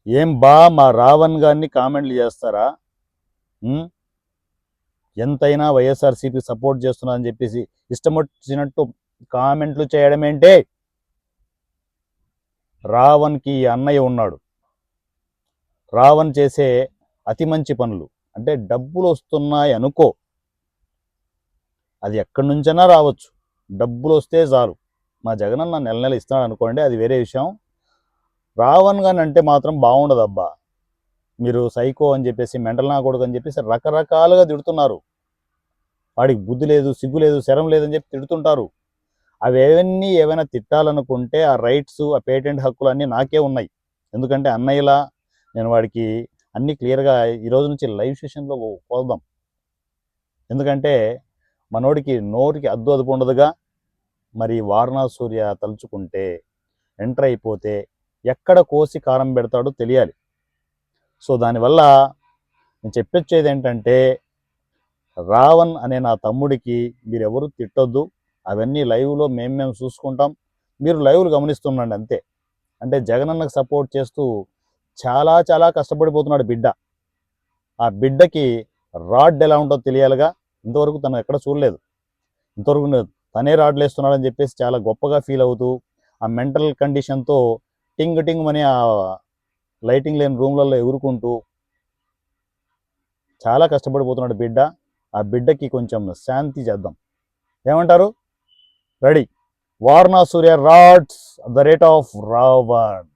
ఏం బా మా రావణ్ గారిని కామెంట్లు చేస్తారా? ఉం? ఎంతైనా వైఎస్ఆర్సీపీ సపోర్ట్ చేస్తున్నా అని చెప్పేసి ఇష్టం వచ్చినట్టు కామెంట్లు చేయడం ఏంటే? రావణ్కి అన్నయ్య ఉన్నాడు. రావణ్ చేసే అతి మంచి పనులు అంటే డబ్బులు వస్తున్నాయి అనుకో, అది ఎక్కడి నుంచైనా రావచ్చు, డబ్బులు వస్తే చాలు. మా జగనన్న నెల నెల ఇస్తున్నాడు అనుకోండి, అది వేరే విషయం. రావణ్ గాని అంటే మాత్రం బాగుండదు అబ్బా. మీరు సైకో అని చెప్పేసి, మెంటల్ నా కొడుకు అని చెప్పేసి రకరకాలుగా తిడుతున్నారు. వాడికి బుద్ధి లేదు, సిగ్గు లేదు, శరం లేదని చెప్పి తిడుతుంటారు. అవన్నీ ఏవైనా తిట్టాలనుకుంటే ఆ రైట్స్, ఆ పేటెంట్ హక్కులు అన్నీ నాకే ఉన్నాయి. ఎందుకంటే అన్నయ్యలా నేను వాడికి అన్నీ క్లియర్గా ఈరోజు నుంచి లైవ్ సెషన్లో పోదాం. ఎందుకంటే మనోడికి నోటికి అదుపు ఉండదుగా. మరి వారణాసి సూర్య తలుచుకుంటే ఎంటర్ అయిపోతే ఎక్కడ కోసి కారం పెడతాడో తెలియాలి. సో దానివల్ల నేను చెప్పొచ్చేది ఏంటంటే, రావణ్ అనే నా తమ్ముడికి మీరెవరు తిట్టొద్దు. అవన్నీ లైవ్లో మేము చూసుకుంటాం, మీరు లైవ్లు గమనిస్తుండండి అంతే. అంటే జగనన్నకు సపోర్ట్ చేస్తూ చాలా చాలా కష్టపడిపోతున్నాడు బిడ్డ. ఆ బిడ్డకి రాడ్ ఎలా ఉంటుందో తెలియాలిగా. ఇంతవరకు తను ఎక్కడ చూడలేదు. ఇంతవరకు తనే రాడ్లు వేస్తున్నాడని చెప్పేసి చాలా గొప్పగా ఫీల్ అవుతూ ఆ మెంటల్ కండిషన్తో టింగ్ టింగ్ అని ఆ లైటింగ్ లేని రూమ్లలో ఎగురుకుంటూ చాలా కష్టపడిపోతున్నాడు బిడ్డ. ఆ బిడ్డకి కొంచెం శాంతి చేద్దాం. ఏమంటారు? Ready? Varanasi Surya rods the rate of Raavan.